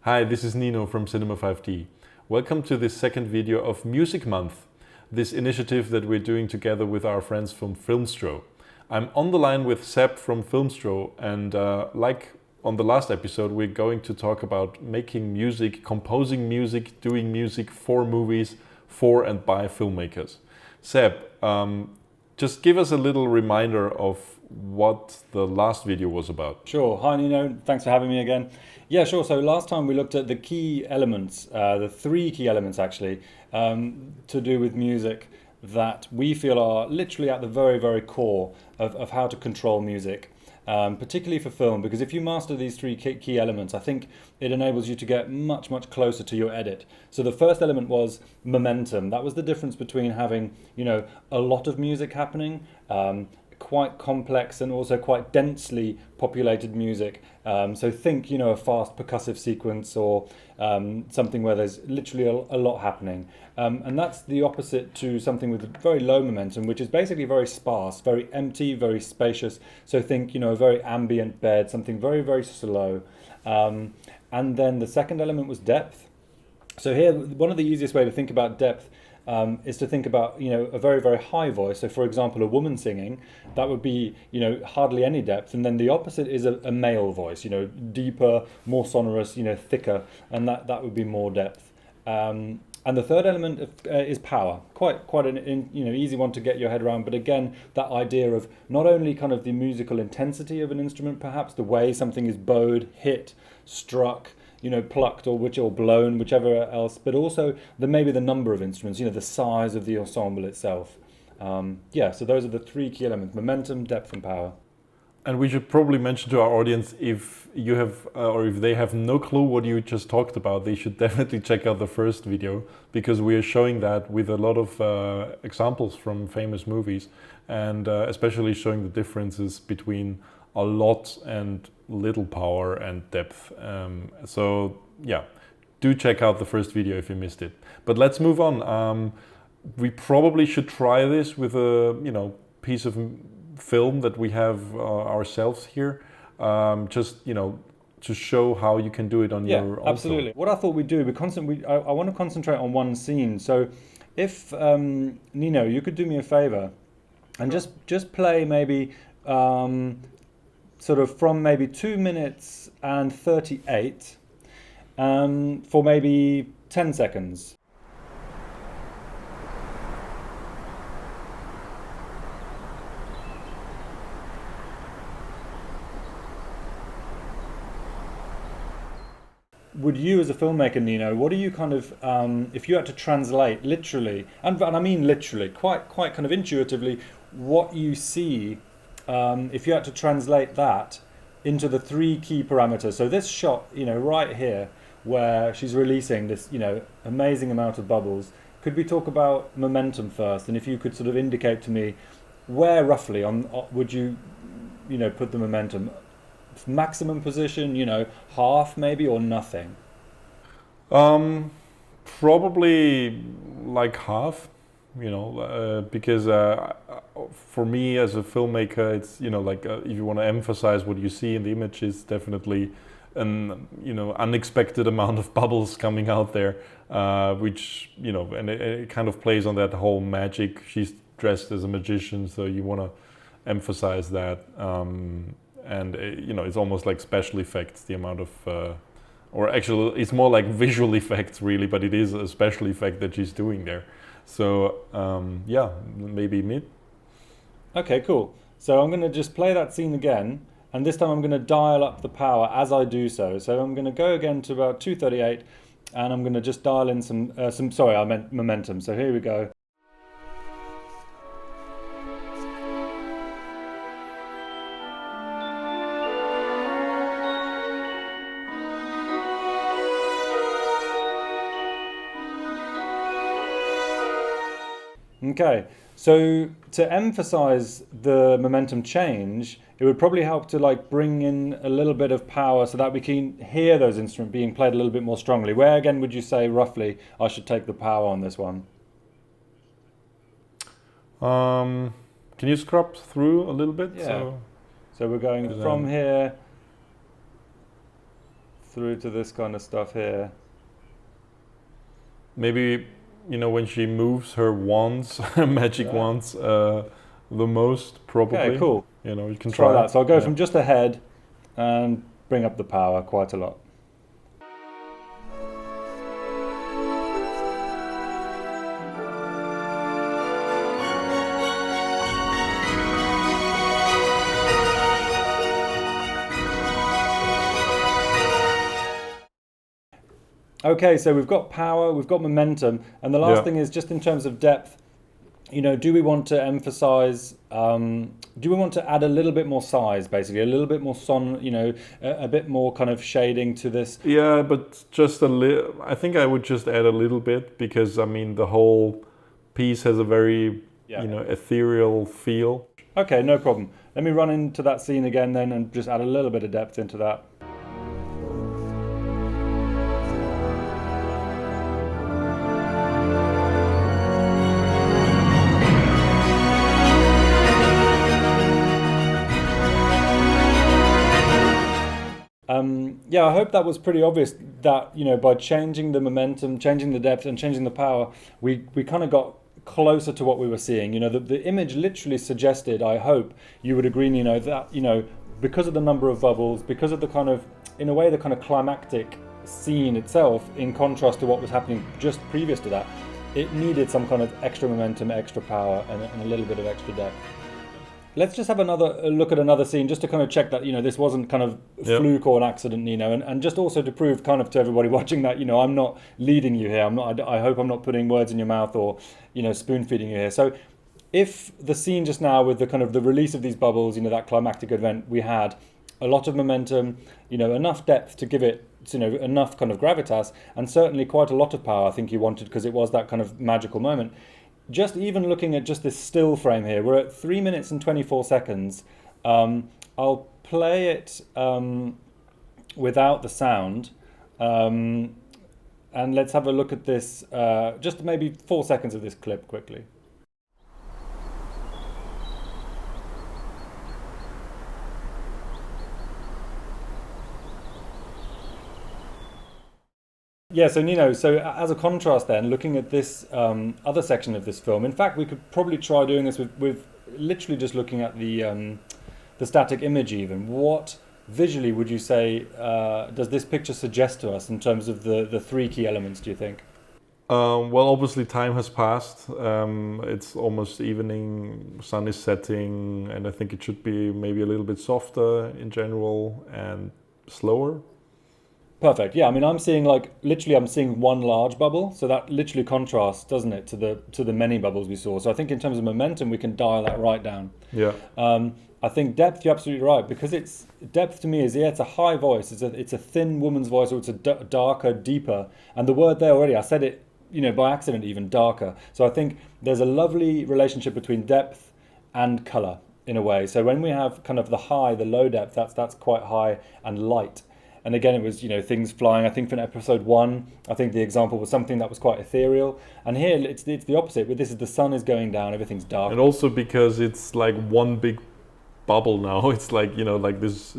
Hi, this is Nino from Cinema 5D. Welcome to this second video of Music Month, this initiative that we're doing together with our friends from Filmstro. I'm on the line with Seb from Filmstro, and like on the last episode, we're going to talk about making music, composing music, doing music for movies, for and by filmmakers. Seb, just give us a little reminder of what the last video was about. Sure. Hi, Nino. Thanks for having me again. Yeah, sure. So last time we looked at the key elements, the three key elements actually, to do with music that we feel are literally at the very, very core of how to control music, particularly for film. Because if you master these three key elements, I think it enables you to get much, much closer to your edit. So the first element was momentum. That was the difference between having, a lot of music happening, quite complex and also quite densely populated music. So think, a fast percussive sequence or something where there's literally a lot happening. And that's the opposite to something with very low momentum, which is basically very sparse, very empty, very spacious. So think, a very ambient bed, something very, very slow. And then the second element was depth. So here, one of the easiest way to think about depth is to think about, a very, very high voice. So for example, a woman singing, that would be, hardly any depth. And then the opposite is a male voice, deeper, more sonorous, thicker, and that would be more depth. And the third element is power. Quite an easy one to get your head around. But again, that idea of not only kind of the musical intensity of an instrument, perhaps the way something is bowed, hit, struck, plucked or blown, whichever else, but also maybe the number of instruments, the size of the ensemble itself. So those are the three key elements: momentum, depth, and power. And we should probably mention to our audience, if you have or if they have no clue what you just talked about, they should definitely check out the first video, because we are showing that with a lot of examples from famous movies, and especially showing the differences between a lot and little power and depth. So yeah, do check out the first video if you missed it. But let's move on. We probably should try this with a piece of film that we have ourselves here, just to show how you can do it on your own. Absolutely. Film. What I thought we'd do, I want to concentrate on one scene. So if Nino, you could do me a favor and just play maybe sort of from maybe 2 minutes and 38 for maybe 10 seconds. Would you, as a filmmaker, Nino, what do you kind of, if you had to translate literally, and I mean literally, quite kind of intuitively, what you see, if you had to translate that into the three key parameters? So this shot, right here, where she's releasing this, amazing amount of bubbles. Could we talk about momentum first? And if you could sort of indicate to me where roughly would you, put the momentum? Maximum position, half maybe, or nothing? Probably like half, because for me as a filmmaker, it's if you want to emphasize what you see in the image, is definitely an unexpected amount of bubbles coming out there, which and it kind of plays on that whole magic. She's dressed as a magician, so you want to emphasize that. And it's almost like special effects, the amount of or actually it's more like visual effects really, but it is a special effect that she's doing there. So maybe mid. Okay, cool. So I'm going to just play that scene again, and this time I'm going to dial up the power as I do so. So I'm going to go again to about 238, and I'm going to just dial in some sorry, I meant momentum. So here we go. Okay, so to emphasize the momentum change, it would probably help to bring in a little bit of power so that we can hear those instruments being played a little bit more strongly. Where again would you say roughly I should take the power on this one? Can you scrub through a little bit? Yeah. So we're going from here through to this kind of stuff here. Maybe, you know, when she moves her wands, magic wands, the most probably. Okay, cool. You know, you can Let's try that. So I'll go Yeah. from just the head and bring up the power quite a lot. Okay, so we've got power, we've got momentum, and the last Yeah. thing is just in terms of depth. You know, do we want to emphasize? Do we want to add a little bit more size, basically, a little bit more you know, a bit more kind of shading to this? Yeah, but just a little. I think I would just add a little bit because I mean the whole piece has a very you know ethereal feel. Okay, no problem. Let me run into that scene again then and just add a little bit of depth into that. Yeah, I hope that was pretty obvious that, you know, by changing the momentum, changing the depth and changing the power, we kind of got closer to what we were seeing. You know, the image literally suggested, I hope you would agree, you know, that, you know, because of the number of bubbles, because of the kind of, in a way, the kind of climactic scene itself, in contrast to what was happening just previous to that, it needed some kind of extra momentum, extra power, and a little bit of extra depth. Let's just have a look at another scene just to kind of check that, you know, this wasn't kind of fluke or an accident, you know, and just also to prove kind of to everybody watching that, you know, I'm not leading you here. I hope I'm not putting words in your mouth or, you know, spoon feeding you here. So if the scene just now with the kind of the release of these bubbles, you know, that climactic event, we had a lot of momentum, you know, enough depth to give it, you know, enough kind of gravitas, and certainly quite a lot of power, I think you wanted, because it was that kind of magical moment. Just even looking at just this still frame here, we're at 3 minutes and 24 seconds. I'll play it without the sound. And let's have a look at this, just maybe 4 seconds of this clip quickly. Yeah, so Nino, so as a contrast then, looking at this other section of this film, in fact, we could probably try doing this with literally just looking at the static image even. What visually would you say does this picture suggest to us in terms of the three key elements, do you think? Well, obviously time has passed. It's almost evening, sun is setting, and I think it should be maybe a little bit softer in general and slower. Perfect. Yeah, I mean, I'm seeing I'm seeing one large bubble, so that literally contrasts, doesn't it, to the many bubbles we saw. So I think in terms of momentum, we can dial that right down. Yeah. I think depth, you're absolutely right, because it's depth to me is it's a high voice, it's a thin woman's voice, or it's a darker, deeper, and the word there already, I said it, you know, by accident, even darker. So I think there's a lovely relationship between depth and color in a way. So when we have kind of the high, the low depth, that's quite high and light. And again, it was, you know, things flying. I think from episode 1, I think the example was something that was quite ethereal. And here it's the opposite. But this is the sun is going down, everything's dark. And also because it's like one big bubble now. It's like, you know, like this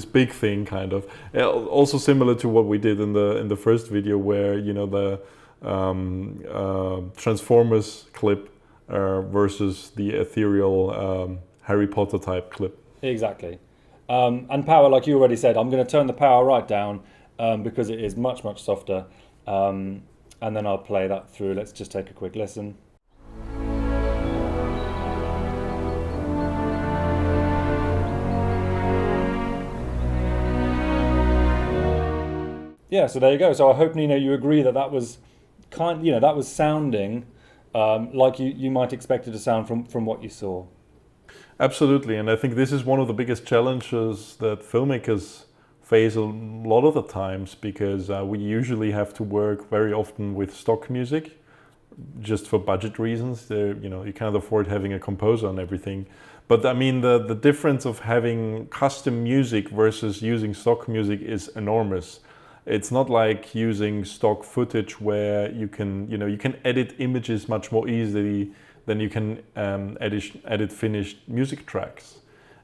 big thing kind of. Also similar to what we did in the first video, where, you know, the Transformers clip versus the ethereal Harry Potter type clip. Exactly. And power, like you already said, I'm going to turn the power right down because it is much, much softer. And then I'll play that through. Let's just take a quick listen. Yeah, so there you go. So I hope, Nino, you agree that that was that was sounding like you might expect it to sound from what you saw. Absolutely, and I think this is one of the biggest challenges that filmmakers face a lot of the times, because we usually have to work very often with stock music, just for budget reasons. You know, you can't afford having a composer and everything. But I mean, the difference of having custom music versus using stock music is enormous. It's not like using stock footage where you can edit images much more easily than you can edit finished music tracks.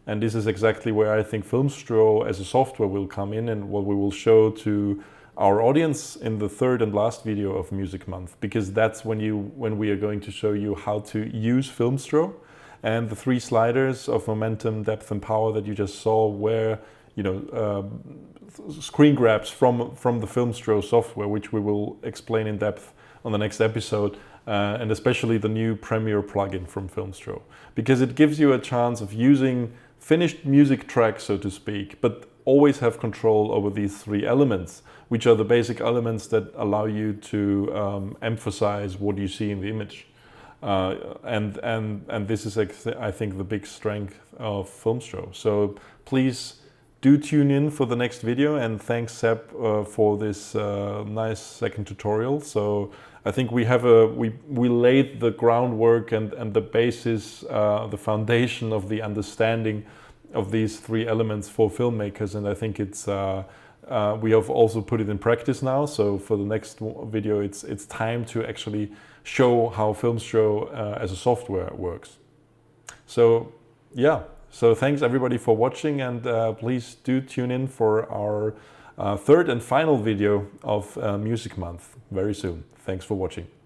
And this is exactly where I think Filmstro as a software will come in, and what we will show to our audience in the third and last video of Music Month, because that's when we are going to show you how to use Filmstro. And the 3 sliders of momentum, depth, and power that you just saw were, screen grabs from the Filmstro software, which we will explain in depth on the next episode, and especially the new Premiere plugin from Filmstro, because it gives you a chance of using finished music tracks, so to speak, but always have control over these 3 elements, which are the basic elements that allow you to emphasize what you see in the image. And this is, I think, the big strength of Filmstro. So please do tune in for the next video, and thanks Seb for this nice second tutorial. So I think we laid the groundwork and the basis, the foundation of the understanding of these 3 elements for filmmakers, and I think it's we have also put it in practice now. So for the next video, it's time to actually show how Filmstro as a software works. So yeah, so thanks everybody for watching, and please do tune in for our third and final video of Music Month very soon. Thanks for watching.